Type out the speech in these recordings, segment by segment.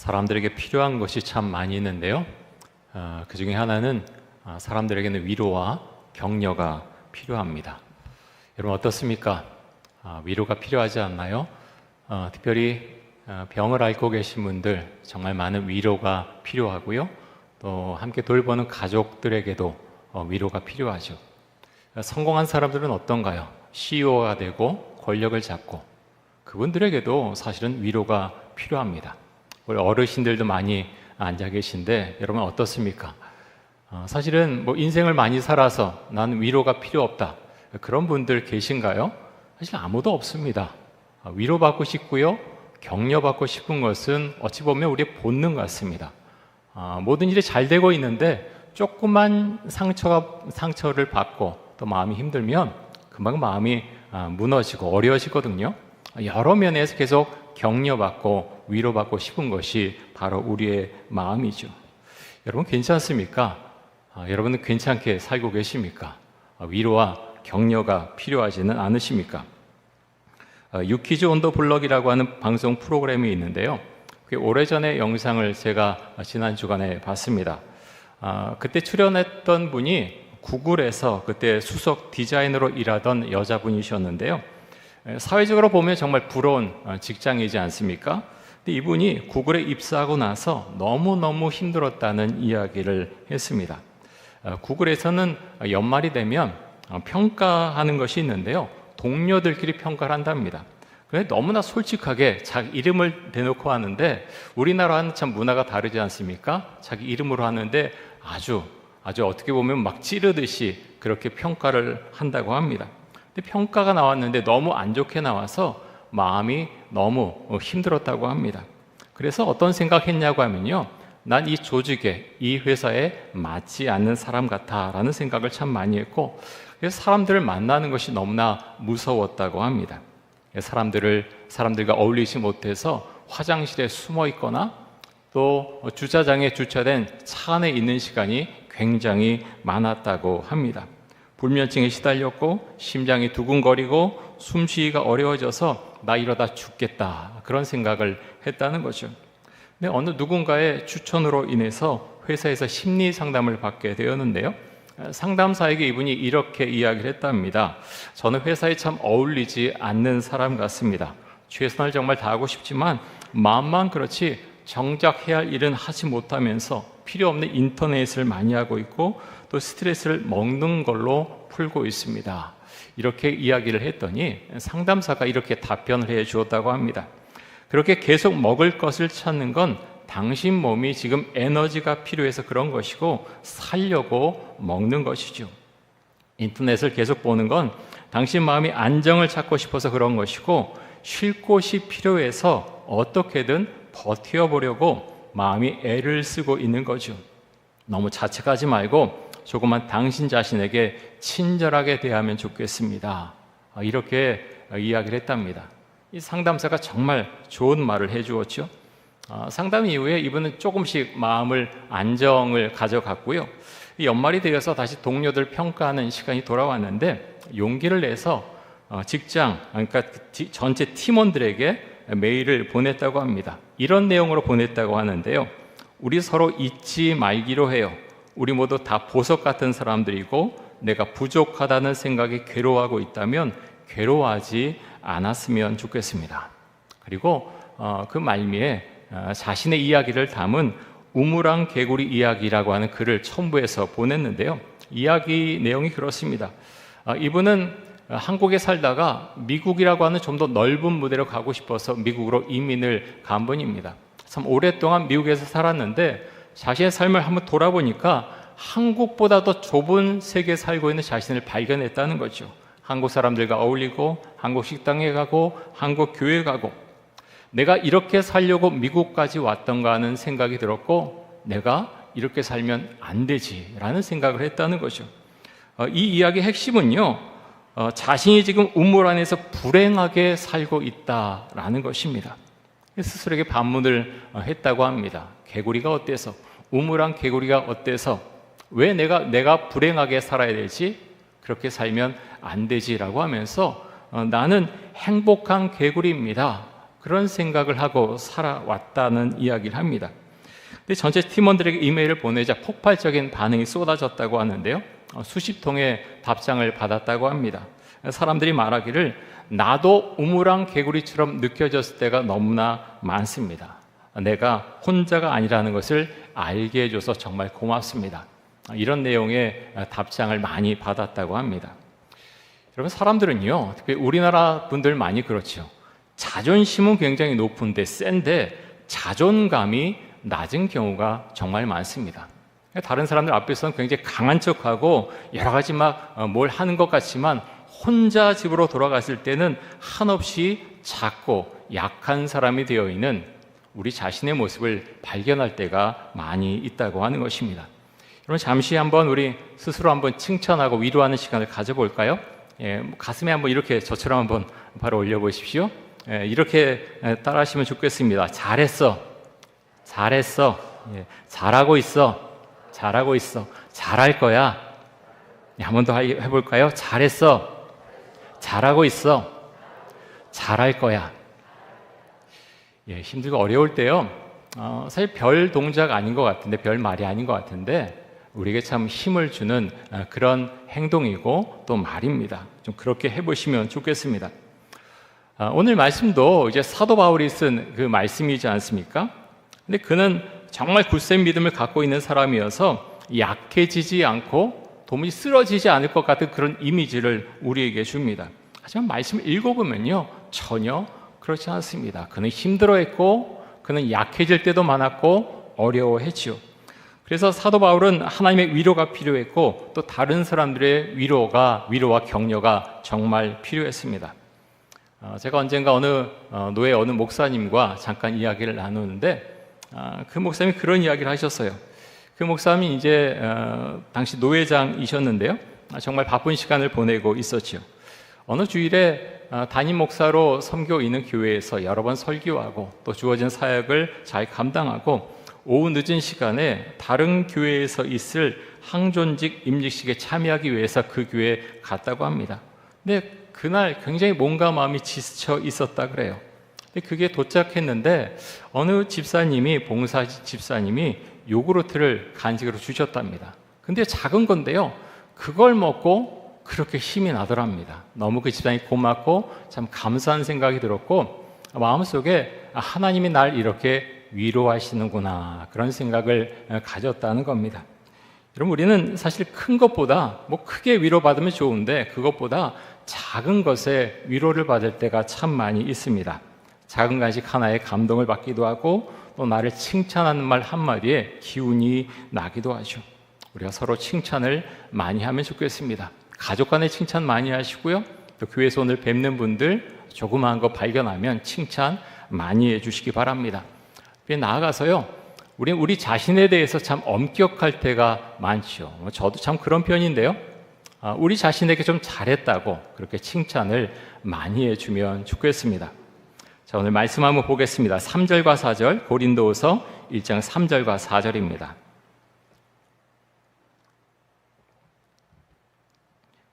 사람들에게 필요한 것이 참 많이 있는데요. 그 중에 하나는 사람들에게는 위로와 격려가 필요합니다. 여러분 어떻습니까? 위로가 필요하지 않나요? 특별히 병을 앓고 계신 분들 정말 많은 위로가 필요하고요. 또 함께 돌보는 가족들에게도 위로가 필요하죠. 성공한 사람들은 어떤가요? CEO가 되고 권력을 잡고 그분들에게도 사실은 위로가 필요합니다. 우리 어르신들도 많이 앉아 계신데 여러분 어떻습니까? 사실은 인생을 많이 살아서 나는 위로가 필요 없다 그런 분들 계신가요? 사실 아무도 없습니다. 위로받고 싶고요, 격려받고 싶은 것은 어찌 보면 우리의 본능 같습니다. 모든 일이 잘 되고 있는데 조금만 상처를 받고 또 마음이 힘들면 금방 마음이 무너지고 어려워지거든요. 여러 면에서 계속 격려받고 위로받고 싶은 것이 바로 우리의 마음이죠. 여러분 괜찮습니까? 여러분은 괜찮게 살고 계십니까? 위로와 격려가 필요하지는 않으십니까? 유키즈 온 더 블럭이라고 하는 방송 프로그램이 있는데요. 오래전의 영상을 제가 지난 주간에 봤습니다. 그때 출연했던 분이 구글에서 그때 수석 디자이너로 일하던 여자분이셨는데요. 사회적으로 보면 정말 부러운 직장이지 않습니까? 근데 이분이 구글에 입사하고 나서 너무너무 힘들었다는 이야기를 했습니다. 구글에서는 연말이 되면 평가하는 것이 있는데요. 동료들끼리 평가를 한답니다. 그런데 너무나 솔직하게 자기 이름을 대놓고 하는데 우리나라와는 참 문화가 다르지 않습니까? 자기 이름으로 하는데 아주 어떻게 보면 막 찌르듯이 그렇게 평가를 한다고 합니다. 근데 평가가 나왔는데 너무 안 좋게 나와서 마음이 너무 힘들었다고 합니다. 그래서 어떤 생각했냐고 하면요, 난 이 조직에, 이 회사에 맞지 않는 사람 같아 라는 생각을 참 많이 했고, 그래서 사람들을 만나는 것이 너무나 무서웠다고 합니다. 사람들과 어울리지 못해서 화장실에 숨어 있거나 또 주차장에 주차된 차 안에 있는 시간이 굉장히 많았다고 합니다. 불면증에 시달렸고 심장이 두근거리고 숨쉬기가 어려워져서 나 이러다 죽겠다 그런 생각을 했다는 거죠. 근데 어느 누군가의 추천으로 인해서 회사에서 심리 상담을 받게 되었는데요. 상담사에게 이분이 이렇게 이야기를 했답니다. 저는 회사에 참 어울리지 않는 사람 같습니다. 최선을 정말 다하고 싶지만 마음만 그렇지 정작 해야 할 일은 하지 못하면서 필요 없는 인터넷을 많이 하고 있고 또 스트레스를 먹는 걸로 풀고 있습니다. 이렇게 이야기를 했더니 상담사가 이렇게 답변을 해 주었다고 합니다. 그렇게 계속 먹을 것을 찾는 건 당신 몸이 지금 에너지가 필요해서 그런 것이고 살려고 먹는 것이죠. 인터넷을 계속 보는 건 당신 마음이 안정을 찾고 싶어서 그런 것이고 쉴 곳이 필요해서 어떻게든 버텨보려고 마음이 애를 쓰고 있는 거죠. 너무 자책하지 말고 조금만 당신 자신에게 친절하게 대하면 좋겠습니다. 이렇게 이야기를 했답니다. 이 상담사가 정말 좋은 말을 해주었죠. 상담 이후에 이분은 조금씩 마음을 안정을 가져갔고요. 연말이 되어서 다시 동료들 평가하는 시간이 돌아왔는데 용기를 내서 직장, 그러니까 전체 팀원들에게 메일을 보냈다고 합니다. 이런 내용으로 보냈다고 하는데요. 우리 서로 잊지 말기로 해요. 우리 모두 다 보석 같은 사람들이고 내가 부족하다는 생각에 괴로워하고 있다면 괴로워하지 않았으면 좋겠습니다. 그리고 그 말미에 자신의 이야기를 담은 우물안 개구리 이야기라고 하는 글을 첨부해서 보냈는데요. 이야기 내용이 그렇습니다. 이분은 한국에 살다가 미국이라고 하는 좀 더 넓은 무대로 가고 싶어서 미국으로 이민을 간 분입니다. 참 오랫동안 미국에서 살았는데 자신의 삶을 한번 돌아보니까 한국보다 더 좁은 세계에 살고 있는 자신을 발견했다는 거죠. 한국 사람들과 어울리고 한국 식당에 가고 한국 교회에 가고 내가 이렇게 살려고 미국까지 왔던가 하는 생각이 들었고 내가 이렇게 살면 안 되지라는 생각을 했다는 거죠. 이 이야기의 핵심은요, 자신이 지금 우물 안에서 불행하게 살고 있다라는 것입니다. 스스로에게 반문을 했다고 합니다. 개구리가 어때서? 우물안 개구리가 어때서? 왜 내가 불행하게 살아야 되지? 그렇게 살면 안 되지라고 하면서 나는 행복한 개구리입니다. 그런 생각을 하고 살아왔다는 이야기를 합니다. 근데 전체 팀원들에게 이메일을 보내자 폭발적인 반응이 쏟아졌다고 하는데요. 수십 통의 답장을 받았다고 합니다. 사람들이 말하기를 나도 우물안 개구리처럼 느껴졌을 때가 너무나 많습니다. 내가 혼자가 아니라는 것을 알게 해줘서 정말 고맙습니다. 이런 내용의 답장을 많이 받았다고 합니다. 여러분, 사람들은요, 특히 우리나라 분들 많이 그렇죠. 자존심은 굉장히 높은데 센데 자존감이 낮은 경우가 정말 많습니다. 다른 사람들 앞에서는 굉장히 강한 척하고 여러 가지 막 뭘 하는 것 같지만 혼자 집으로 돌아갔을 때는 한없이 작고 약한 사람이 되어 있는 우리 자신의 모습을 발견할 때가 많이 있다고 하는 것입니다. 여러분, 잠시 한번 우리 스스로 한번 칭찬하고 위로하는 시간을 가져볼까요? 가슴에 한번 이렇게 저처럼 한번 바로 올려보십시오. 이렇게 따라하시면 좋겠습니다. 잘했어. 잘했어. 잘하고 있어. 잘하고 있어. 잘할 거야. 한 번 더 해볼까요? 잘했어. 잘하고 있어. 잘할 거야. 힘들고 어려울 때요. 사실 별 동작 아닌 것 같은데, 별 말이 아닌 것 같은데 우리에게 참 힘을 주는 그런 행동이고 또 말입니다. 좀 그렇게 해보시면 좋겠습니다. 오늘 말씀도 이제 사도 바울이 쓴 그 말씀이지 않습니까? 근데 그는 정말 굳센 믿음을 갖고 있는 사람이어서 약해지지 않고 도무지 쓰러지지 않을 것 같은 그런 이미지를 우리에게 줍니다. 하지만 말씀을 읽어보면요, 전혀 그렇지 않습니다. 그는 힘들어했고 그는 약해질 때도 많았고 어려워했지요. 그래서 사도 바울은 하나님의 위로가 필요했고 또 다른 사람들의 위로와 격려가 정말 필요했습니다. 제가 언젠가 어느 노예 어느 목사님과 잠깐 이야기를 나누는데 그 목사님이 그런 이야기를 하셨어요. 그 목사님이 이제 당시 노회장이셨는데요. 정말 바쁜 시간을 보내고 있었죠. 어느 주일에 담임 목사로 섬기고 있는 교회에서 여러 번 설교하고 또 주어진 사역을 잘 감당하고 오후 늦은 시간에 다른 교회에서 있을 항존직 임직식에 참여하기 위해서 그 교회에 갔다고 합니다. 근데 그날 굉장히 몸과 마음이 지쳐 있었다 그래요. 근데 그게 도착했는데 어느 봉사 집사님이 요구르트를 간식으로 주셨답니다. 근데 작은 건데요, 그걸 먹고 그렇게 힘이 나더랍니다. 너무 그 집사님이 고맙고 참 감사한 생각이 들었고 마음속에 하나님이 날 이렇게 위로하시는구나, 그런 생각을 가졌다는 겁니다. 여러분, 우리는 사실 큰 것보다 크게 위로받으면 좋은데 그것보다 작은 것에 위로를 받을 때가 참 많이 있습니다. 작은 간식 하나에 감동을 받기도 하고 또 나를 칭찬하는 말 한마디에 기운이 나기도 하죠. 우리가 서로 칭찬을 많이 하면 좋겠습니다. 가족 간에 칭찬 많이 하시고요. 또 교회에서 오늘 뵙는 분들 조그마한 거 발견하면 칭찬 많이 해주시기 바랍니다. 나아가서요, 우리 자신에 대해서 참 엄격할 때가 많죠. 저도 참 그런 편인데요. 우리 자신에게 좀 잘했다고 그렇게 칭찬을 많이 해주면 좋겠습니다. 자, 오늘 말씀 한번 보겠습니다. 3절과 4절, 고린도후서 1장 3절과 4절입니다.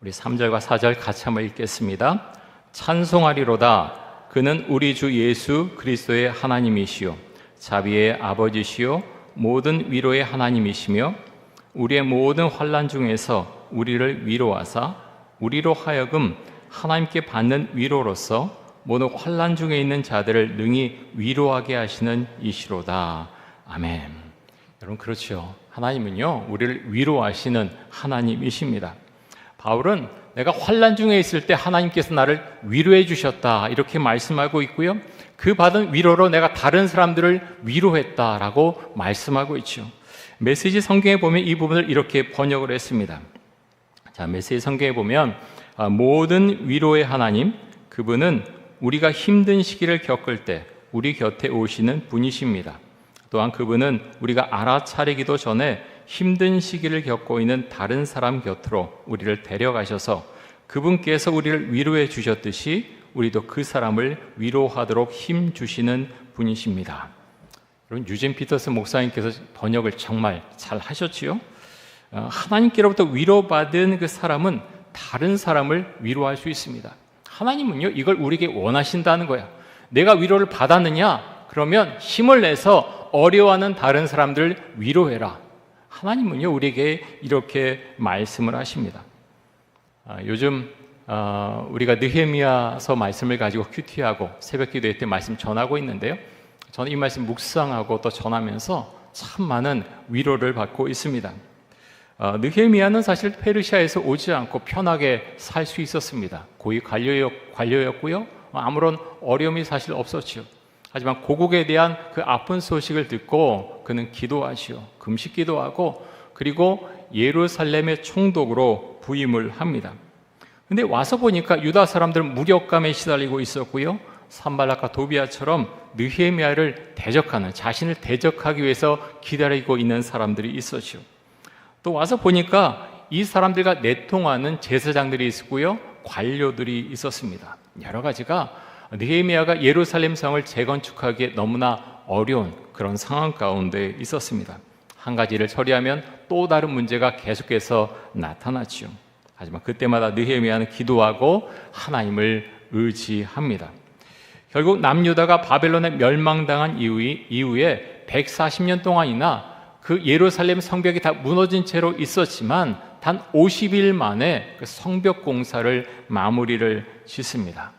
우리 3절과 4절 같이 한번 읽겠습니다. 찬송하리로다. 그는 우리 주 예수 그리스도의 하나님이시요 자비의 아버지시요 모든 위로의 하나님이시며 우리의 모든 환난 중에서 우리를 위로하사 우리로 하여금 하나님께 받는 위로로서 모든 환난 중에 있는 자들을 능히 위로하게 하시는 이시로다. 아멘. 여러분, 그렇죠. 하나님은요, 우리를 위로하시는 하나님이십니다. 바울은 내가 환난 중에 있을 때 하나님께서 나를 위로해 주셨다, 이렇게 말씀하고 있고요. 그 받은 위로로 내가 다른 사람들을 위로했다라고 말씀하고 있죠. 메시지 성경에 보면 이 부분을 이렇게 번역을 했습니다. 자, 메시지 성경에 보면 모든 위로의 하나님, 그분은 우리가 힘든 시기를 겪을 때 우리 곁에 오시는 분이십니다. 또한 그분은 우리가 알아차리기도 전에 힘든 시기를 겪고 있는 다른 사람 곁으로 우리를 데려가셔서 그분께서 우리를 위로해 주셨듯이 우리도 그 사람을 위로하도록 힘 주시는 분이십니다. 여러분, 유진 피터슨 목사님께서 번역을 정말 잘 하셨지요? 하나님께로부터 위로받은 그 사람은 다른 사람을 위로할 수 있습니다. 하나님은요, 이걸 우리에게 원하신다는 거야. 내가 위로를 받았느냐? 그러면 힘을 내서 어려워하는 다른 사람들을 위로해라. 하나님은요, 우리에게 이렇게 말씀을 하십니다. 요즘 우리가 느헤미야서 말씀을 가지고 큐티하고 새벽 기도회 때 말씀 전하고 있는데요, 저는 이 말씀 묵상하고 또 전하면서 참 많은 위로를 받고 있습니다. 느헤미야는 사실 페르시아에서 오지 않고 편하게 살 수 있었습니다. 고위 관료였고요, 아무런 어려움이 사실 없었지요. 하지만 고국에 대한 그 아픈 소식을 듣고 그는 기도하시오, 금식 기도하고, 그리고 예루살렘의 총독으로 부임을 합니다. 근데 와서 보니까 유다 사람들은 무력감에 시달리고 있었고요, 산발락과 도비아처럼 느헤미야를 대적하는, 자신을 대적하기 위해서 기다리고 있는 사람들이 있었죠. 또 와서 보니까 이 사람들과 내통하는 제사장들이 있었고요, 관료들이 있었습니다. 여러 가지가 느헤미야가 예루살렘 성을 재건축하기에 너무나 어려운 그런 상황 가운데 있었습니다. 한 가지를 처리하면 또 다른 문제가 계속해서 나타났죠. 하지만 그때마다 느헤미야는 기도하고 하나님을 의지합니다. 결국 남유다가 바벨론에 멸망당한 이후에 140년 동안이나 그 예루살렘 성벽이 다 무너진 채로 있었지만 단 50일 만에 그 성벽 공사를 마무리를 짓습니다.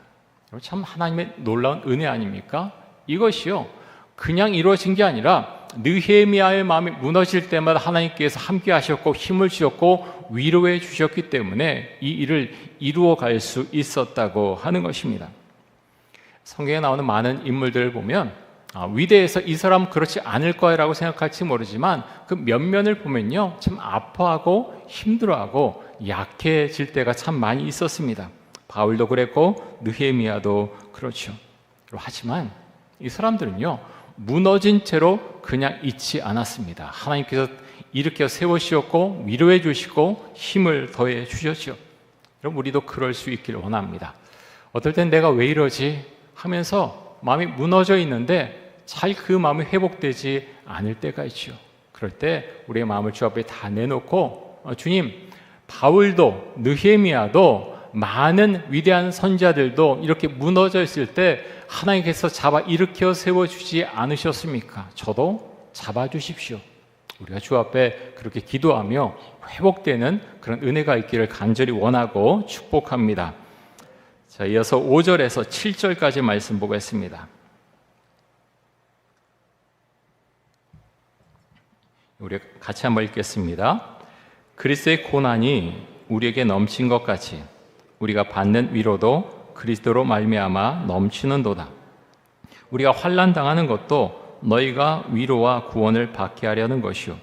참 하나님의 놀라운 은혜 아닙니까? 이것이요, 그냥 이루어진 게 아니라 느헤미야의 마음이 무너질 때마다 하나님께서 함께 하셨고 힘을 주셨고 위로해 주셨기 때문에 이 일을 이루어 갈 수 있었다고 하는 것입니다. 성경에 나오는 많은 인물들을 보면 위대해서 이 사람은 그렇지 않을 거라고 생각할지 모르지만 그 면면을 보면요, 참 아파하고 힘들어하고 약해질 때가 참 많이 있었습니다. 바울도 그랬고 느헤미야도 그렇죠. 하지만 이 사람들은요, 무너진 채로 그냥 있지 않았습니다. 하나님께서 일으켜 세우셨고 위로해 주시고 힘을 더해 주셨죠. 그럼 우리도 그럴 수 있기를 원합니다. 어떨 땐 내가 왜 이러지 하면서 마음이 무너져 있는데 잘 그 마음이 회복되지 않을 때가 있죠. 그럴 때 우리의 마음을 주 앞에 다 내놓고 주님, 바울도 느헤미야도 많은 위대한 선지자들도 이렇게 무너져 있을 때 하나님께서 잡아 일으켜 세워주지 않으셨습니까? 저도 잡아주십시오. 우리가 주 앞에 그렇게 기도하며 회복되는 그런 은혜가 있기를 간절히 원하고 축복합니다. 자, 이어서 5절에서 7절까지 말씀 보겠습니다. 우리 같이 한번 읽겠습니다. 그리스도의 고난이 우리에게 넘친 것 같이 우리가 받는 위로도 그리스도로 말미암아 넘치는도다. 우리가 환난 당하는 것도 너희가 위로와 구원을 받게 하려는 것이요,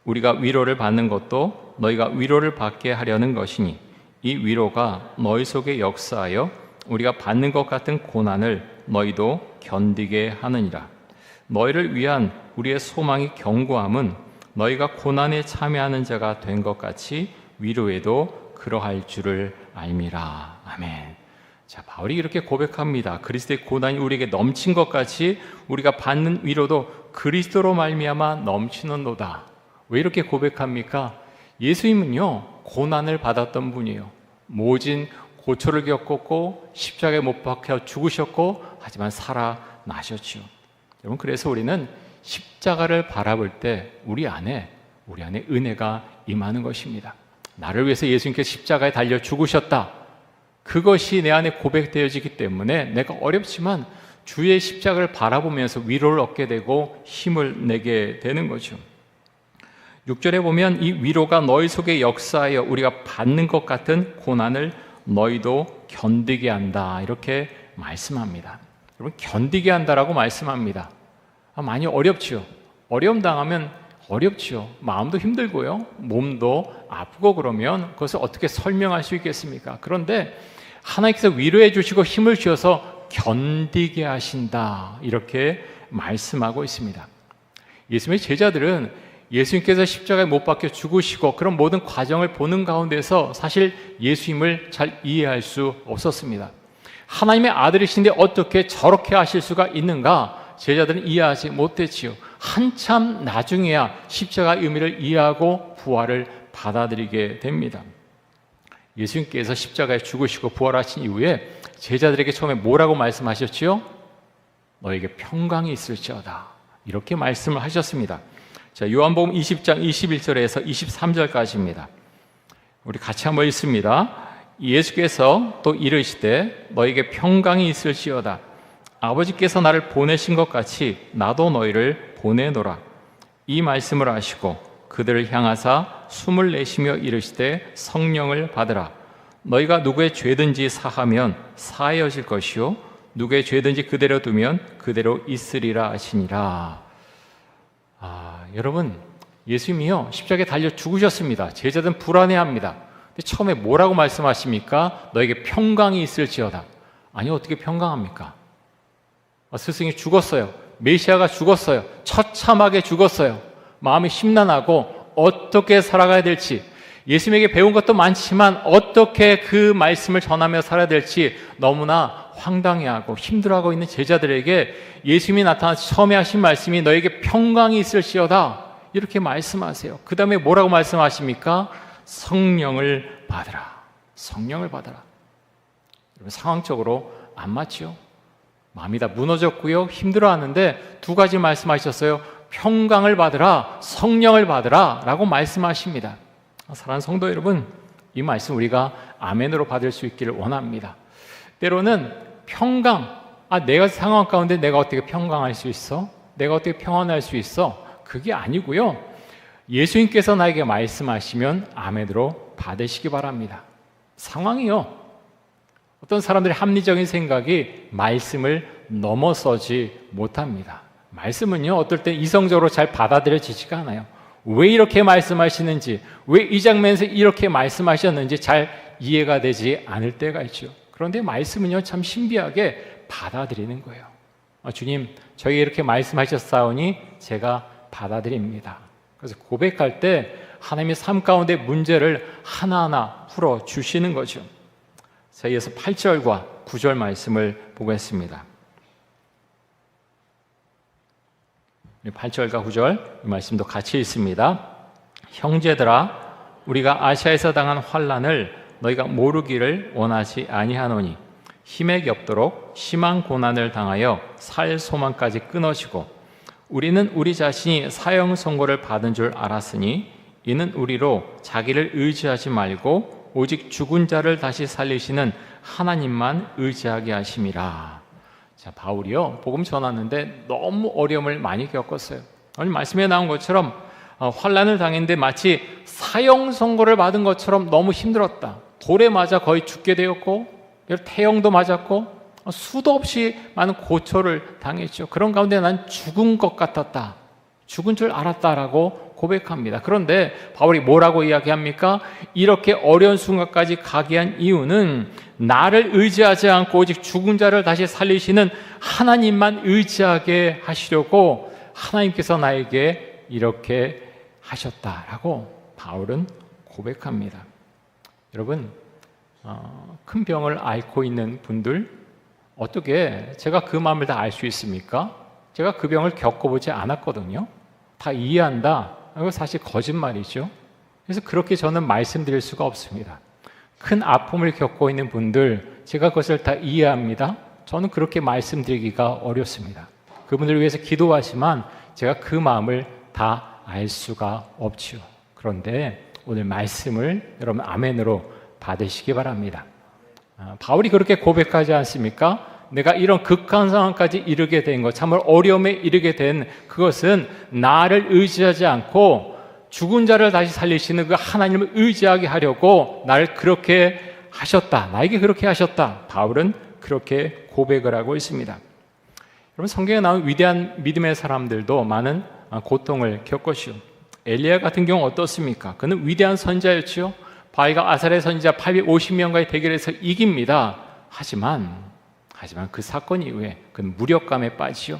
우리가 위로를 받는 것도 너희가 위로를 받게 하려는 것이니 이 위로가 너희 속에 역사하여 우리가 받는 것 같은 고난을 너희도 견디게 하느니라. 너희를 위한 우리의 소망이 견고함은 너희가 고난에 참여하는 자가 된 것 같이 위로에도 그러할 줄을 알미라. 아멘. 자, 바울이 이렇게 고백합니다. 그리스도의 고난이 우리에게 넘친 것 같이 우리가 받는 위로도 그리스도로 말미암아 넘치는도다. 왜 이렇게 고백합니까? 예수님은요, 고난을 받았던 분이에요. 모진 고초를 겪었고 십자가에 못 박혀 죽으셨고 하지만 살아나셨죠. 여러분, 그래서 우리는 십자가를 바라볼 때 우리 안에 은혜가 임하는 것입니다. 나를 위해서 예수님께서 십자가에 달려 죽으셨다. 그것이 내 안에 고백되어지기 때문에 내가 어렵지만 주의 십자가를 바라보면서 위로를 얻게 되고 힘을 내게 되는 거죠. 6절에 보면 이 위로가 너희 속에 역사하여 우리가 받는 것 같은 고난을 너희도 견디게 한다. 이렇게 말씀합니다. 여러분, 견디게 한다라고 말씀합니다. 많이 어렵죠. 어려움 당하면 어렵죠. 마음도 힘들고요, 몸도 아프고 그러면 그것을 어떻게 설명할 수 있겠습니까? 그런데 하나님께서 위로해 주시고 힘을 주셔서 견디게 하신다. 이렇게 말씀하고 있습니다. 예수님의 제자들은 예수님께서 십자가에 못 박혀 죽으시고 그런 모든 과정을 보는 가운데서 사실 예수님을 잘 이해할 수 없었습니다. 하나님의 아들이신데 어떻게 저렇게 하실 수가 있는가? 제자들은 이해하지 못했지요. 한참 나중에야 십자가의 의미를 이해하고 부활을 받아들이게 됩니다. 예수님께서 십자가에 죽으시고 부활하신 이후에 제자들에게 처음에 뭐라고 말씀하셨지요? 너에게 평강이 있을지어다. 이렇게 말씀을 하셨습니다. 자, 요한복음 20장 21절에서 23절까지입니다. 우리 같이 한번 읽습니다. 예수께서 또 이르시되 너에게 평강이 있을지어다. 아버지께서 나를 보내신 것 같이 나도 너희를 보내노라. 이 말씀을 하시고 그들을 향하사 숨을 내쉬며 이르시되 성령을 받으라. 너희가 누구의 죄든지 사하면 사하여질 것이요 누구의 죄든지 그대로 두면 그대로 있으리라 하시니라. 여러분, 예수님이요 십자가에 달려 죽으셨습니다. 제자들은 불안해합니다. 근데 처음에 뭐라고 말씀하십니까? 너에게 평강이 있을지어다. 아니, 어떻게 평강합니까? 스승이 죽었어요. 메시아가 죽었어요. 처참하게 죽었어요. 마음이 심란하고 어떻게 살아가야 될지, 예수님에게 배운 것도 많지만 어떻게 그 말씀을 전하며 살아야 될지 너무나 황당해하고 힘들어하고 있는 제자들에게 예수님이 나타나서 처음에 하신 말씀이 너에게 평강이 있을지어다, 이렇게 말씀하세요. 그 다음에 뭐라고 말씀하십니까? 성령을 받으라. 성령을 받으라. 여러분, 상황적으로 안 맞지요? 마음이 다 무너졌고요, 힘들어하는데 두 가지 말씀하셨어요. 평강을 받으라, 성령을 받으라 라고 말씀하십니다. 사랑하는 성도 여러분, 이 말씀 우리가 아멘으로 받을 수 있기를 원합니다. 때로는 평강, 내가 상황 가운데 내가 어떻게 평강할 수 있어? 내가 어떻게 평안할 수 있어? 그게 아니고요, 예수님께서 나에게 말씀하시면 아멘으로 받으시기 바랍니다. 상황이요, 어떤 사람들의 합리적인 생각이 말씀을 넘어서지 못합니다. 말씀은요, 어떨 때 이성적으로 잘 받아들여지지가 않아요. 왜 이렇게 말씀하시는지, 왜 이 장면에서 이렇게 말씀하셨는지 잘 이해가 되지 않을 때가 있죠. 그런데 말씀은요, 참 신비하게 받아들이는 거예요. 주님, 저에게 이렇게 말씀하셨사오니 제가 받아들입니다. 그래서 고백할 때 하나님의 삶 가운데 문제를 하나하나 풀어주시는 거죠. 자, 이어서 8절과 9절 말씀을 보겠습니다. 8절과 9절 이 말씀도 같이 읽습니다. 형제들아, 우리가 아시아에서 당한 환난을 너희가 모르기를 원하지 아니하노니 힘에 겹도록 심한 고난을 당하여 살 소망까지 끊어지고 우리는 우리 자신이 사형 선고를 받은 줄 알았으니 이는 우리로 자기를 의지하지 말고 오직 죽은 자를 다시 살리시는 하나님만 의지하게 하심이라. 자, 바울이요, 복음 전하는데 너무 어려움을 많이 겪었어요. 오늘 말씀에 나온 것처럼 환난을 당했는데 마치 사형 선고를 받은 것처럼 너무 힘들었다. 돌에 맞아 거의 죽게 되었고 태형도 맞았고 수도 없이 많은 고초를 당했죠. 그런 가운데 난 죽은 것 같았다, 죽은 줄 알았다라고 고백합니다. 그런데 바울이 뭐라고 이야기합니까? 이렇게 어려운 순간까지 가게 한 이유는 나를 의지하지 않고 오직 죽은 자를 다시 살리시는 하나님만 의지하게 하시려고 하나님께서 나에게 이렇게 하셨다라고 바울은 고백합니다. 여러분, 큰 병을 앓고 있는 분들, 어떻게 제가 그 마음을 다 알 수 있습니까? 제가 그 병을 겪어보지 않았거든요. 다 이해한다, 이거 사실 거짓말이죠. 그래서 그렇게 저는 말씀드릴 수가 없습니다. 큰 아픔을 겪고 있는 분들, 제가 그것을 다 이해합니다. 저는 그렇게 말씀드리기가 어렵습니다. 그분들을 위해서 기도하지만 제가 그 마음을 다 알 수가 없지요. 그런데 오늘 말씀을 여러분 아멘으로 받으시기 바랍니다. 바울이 그렇게 고백하지 않습니까? 내가 이런 극한 상황까지 이르게 된 것, 참으로 어려움에 이르게 된 그것은 나를 의지하지 않고 죽은 자를 다시 살리시는 그 하나님을 의지하게 하려고 나를 그렇게 하셨다, 나에게 그렇게 하셨다. 바울은 그렇게 고백을 하고 있습니다. 여러분, 성경에 나온 위대한 믿음의 사람들도 많은 고통을 겪었시오. 엘리야 같은 경우 어떻습니까? 그는 위대한 선지자였지요. 바알과 아사랴 선지자 850명과의 대결에서 이깁니다. 하지만 그 사건 이후에 그는 무력감에 빠지요.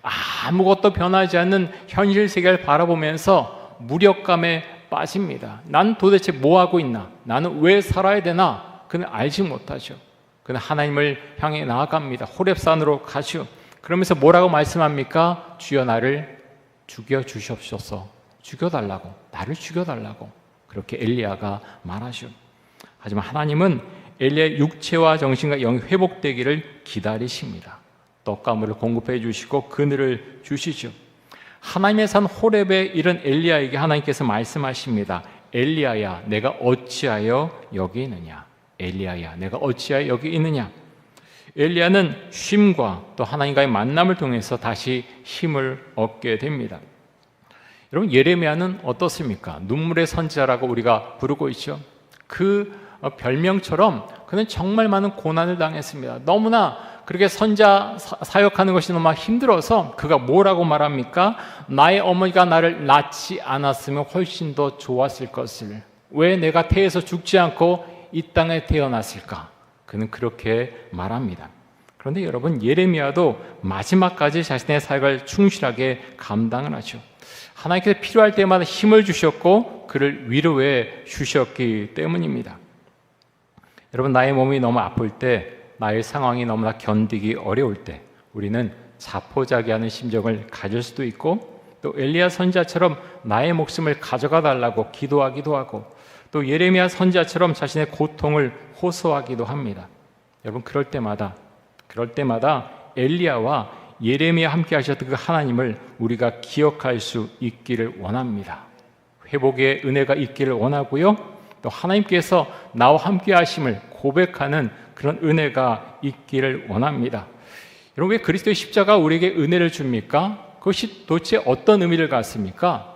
아무것도 변하지 않는 현실 세계를 바라보면서 무력감에 빠집니다. 난 도대체 뭐 하고 있나? 나는 왜 살아야 되나? 그는 알지 못하죠. 그는 하나님을 향해 나아갑니다. 호렙산으로 가죠. 그러면서 뭐라고 말씀합니까? 주여 나를 죽여주시옵소서. 죽여달라고, 나를 죽여달라고 그렇게 엘리야가 말하죠. 하지만 하나님은 엘리야의 육체와 정신과 영이 회복되기를 기다리십니다. 떡과 물을 공급해 주시고 그늘을 주시죠. 하나님의 산 호렙에 이른 엘리야에게 하나님께서 말씀하십니다. 엘리야야, 내가 어찌하여 여기 있느냐? 엘리야야, 내가 어찌하여 여기 있느냐? 엘리야는 쉼과 또 하나님과의 만남을 통해서 다시 힘을 얻게 됩니다. 여러분, 예레미야는 어떻습니까? 눈물의 선지자라고 우리가 부르고 있죠. 그 별명처럼 그는 정말 많은 고난을 당했습니다. 너무나 그렇게 선지자 사역하는 것이 너무 힘들어서 그가 뭐라고 말합니까? 나의 어머니가 나를 낳지 않았으면 훨씬 더 좋았을 것을. 왜 내가 태에서 죽지 않고 이 땅에 태어났을까? 그는 그렇게 말합니다. 그런데 여러분, 예레미야도 마지막까지 자신의 사역을 충실하게 감당을 하죠. 하나님께서 필요할 때마다 힘을 주셨고 그를 위로해 주셨기 때문입니다. 여러분, 나의 몸이 너무 아플 때, 나의 상황이 너무나 견디기 어려울 때 우리는 자포자기하는 심정을 가질 수도 있고, 또 엘리야 선지자처럼 나의 목숨을 가져가 달라고 기도하기도 하고, 또 예레미야 선지자처럼 자신의 고통을 호소하기도 합니다. 여러분, 그럴 때마다 엘리야와 예레미야 함께 하셨던 그 하나님을 우리가 기억할 수 있기를 원합니다. 회복의 은혜가 있기를 원하고요, 또 하나님께서 나와 함께 하심을 고백하는 그런 은혜가 있기를 원합니다. 여러분, 왜 그리스도의 십자가 우리에게 은혜를 줍니까? 그것이 도대체 어떤 의미를 갖습니까?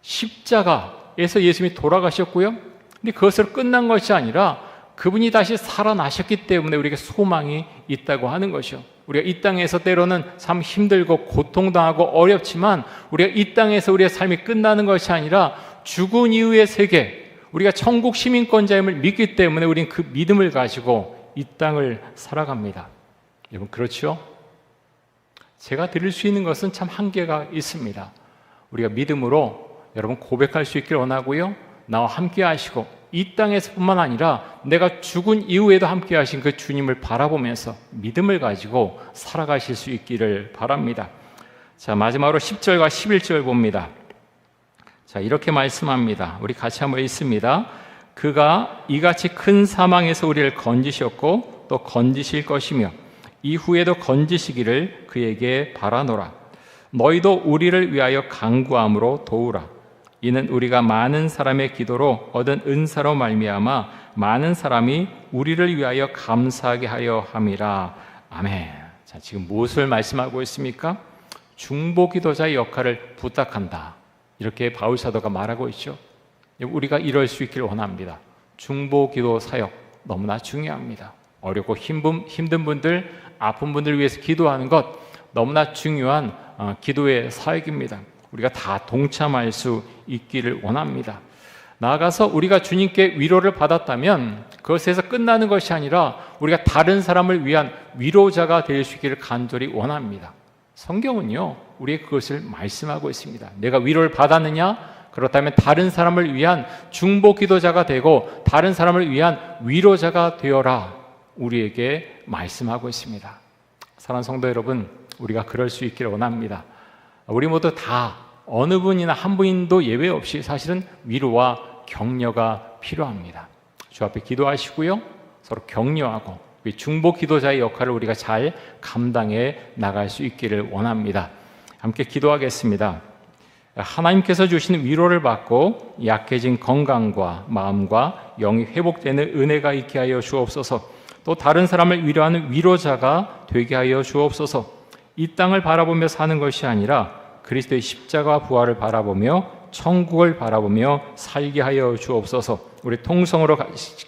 십자가에서 예수님이 돌아가셨고요, 근데 그것으로 끝난 것이 아니라 그분이 다시 살아나셨기 때문에 우리에게 소망이 있다고 하는 것이요. 우리가 이 땅에서 때로는 참 힘들고 고통당하고 어렵지만 우리가 이 땅에서 우리의 삶이 끝나는 것이 아니라 죽은 이후의 세계, 우리가 천국 시민권자임을 믿기 때문에 우리는 그 믿음을 가지고 이 땅을 살아갑니다. 여러분, 그렇죠? 제가 드릴 수 있는 것은 참 한계가 있습니다. 우리가 믿음으로 여러분 고백할 수 있기를 원하고요, 나와 함께 하시고 이 땅에서뿐만 아니라 내가 죽은 이후에도 함께 하신 그 주님을 바라보면서 믿음을 가지고 살아가실 수 있기를 바랍니다. 자, 마지막으로 10절과 11절 봅니다. 자, 이렇게 말씀합니다. 우리 같이 한번 읽습니다. 그가 이같이 큰 사망에서 우리를 건지셨고 또 건지실 것이며 이후에도 건지시기를 그에게 바라노라. 너희도 우리를 위하여 간구함으로 도우라. 이는 우리가 많은 사람의 기도로 얻은 은사로 말미암아 많은 사람이 우리를 위하여 감사하게 하여 함이라. 아멘. 자, 지금 무엇을 말씀하고 있습니까? 중보기도자의 역할을 부탁한다, 이렇게 바울 사도가 말하고 있죠. 우리가 이럴 수 있기를 원합니다. 중보기도 사역 너무나 중요합니다. 어렵고 힘든 분들, 아픈 분들을 위해서 기도하는 것 너무나 중요한 기도의 사역입니다. 우리가 다 동참할 수 있기를 원합니다. 나아가서 우리가 주님께 위로를 받았다면 그것에서 끝나는 것이 아니라 우리가 다른 사람을 위한 위로자가 될 수 있기를 간절히 원합니다. 성경은요, 우리에게 그것을 말씀하고 있습니다. 내가 위로를 받았느냐? 그렇다면 다른 사람을 위한 중보 기도자가 되고 다른 사람을 위한 위로자가 되어라, 우리에게 말씀하고 있습니다. 사랑하는 성도 여러분, 우리가 그럴 수 있기를 원합니다. 우리 모두 다 어느 분이나 한 분도 예외 없이 사실은 위로와 격려가 필요합니다. 주 앞에 기도하시고요, 서로 격려하고 중보 기도자의 역할을 우리가 잘 감당해 나갈 수 있기를 원합니다. 함께 기도하겠습니다. 하나님께서 주시는 위로를 받고 약해진 건강과 마음과 영이 회복되는 은혜가 있게 하여 주옵소서. 또 다른 사람을 위로하는 위로자가 되게 하여 주옵소서. 이 땅을 바라보며 사는 것이 아니라 그리스도의 십자가 부활을 바라보며 천국을 바라보며 살게 하여 주옵소서. 우리 통성으로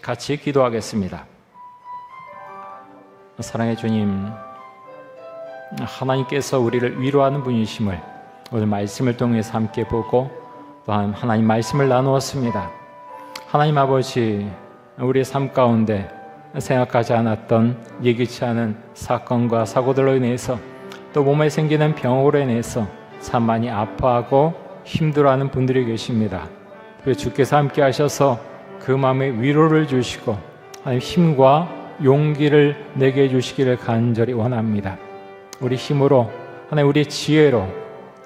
같이 기도하겠습니다. 사랑의 주님, 하나님께서 우리를 위로하는 분이심을 오늘 말씀을 통해서 함께 보고 또한 하나님 말씀을 나누었습니다. 하나님 아버지, 우리의 삶 가운데 생각하지 않았던 예기치 않은 사건과 사고들로 인해서 또 몸에 생기는 병으로 인해서 참 많이 아파하고 힘들어하는 분들이 계십니다. 주께서 함께 하셔서 그 마음에 위로를 주시고 하나님 힘과 용기를 내게 해주시기를 간절히 원합니다. 우리 힘으로, 하나님 우리의 지혜로,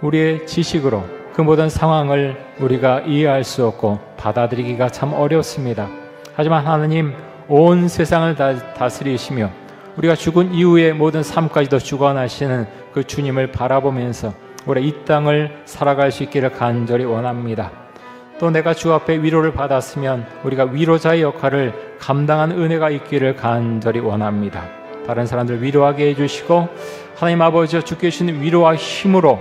우리의 지식으로 그 모든 상황을 우리가 이해할 수 없고 받아들이기가 참 어렵습니다. 하지만 하나님, 온 세상을 다스리시며 우리가 죽은 이후의 모든 삶까지도 주관하시는 그 주님을 바라보면서 우리 이 땅을 살아갈 수 있기를 간절히 원합니다. 또 내가 주 앞에 위로를 받았으면 우리가 위로자의 역할을 감당한 은혜가 있기를 간절히 원합니다. 다른 사람들 위로하게 해주시고 하나님 아버지여 주께 주신 위로와 힘으로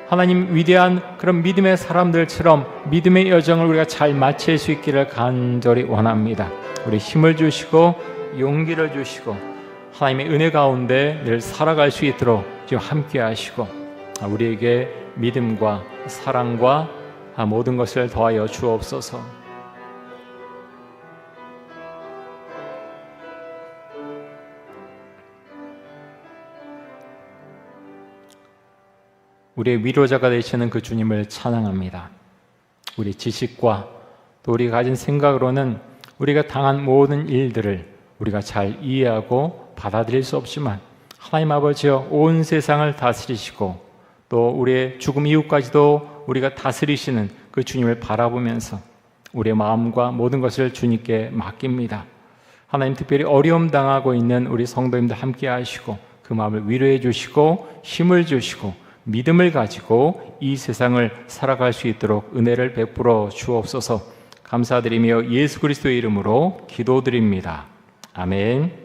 하나님 위대한 그런 믿음의 사람들처럼 믿음의 여정을 우리가 잘 마칠 수 있기를 간절히 원합니다. 우리 힘을 주시고 용기를 주시고 하나님의 은혜 가운데 늘 살아갈 수 있도록 지금 함께 하시고 우리에게 믿음과 사랑과 모든 것을 더하여 주옵소서. 우리의 위로자가 되시는 그 주님을 찬양합니다. 우리 지식과 또 우리가 가진 생각으로는 우리가 당한 모든 일들을 우리가 잘 이해하고 받아들일 수 없지만 하나님 아버지여 온 세상을 다스리시고 또 우리의 죽음 이후까지도 우리가 다스리시는 그 주님을 바라보면서 우리의 마음과 모든 것을 주님께 맡깁니다. 하나님 특별히 어려움 당하고 있는 우리 성도님들 함께 하시고 그 마음을 위로해 주시고 힘을 주시고 믿음을 가지고 이 세상을 살아갈 수 있도록 은혜를 베풀어 주옵소서. 감사드리며 예수 그리스도의 이름으로 기도드립니다. 아멘.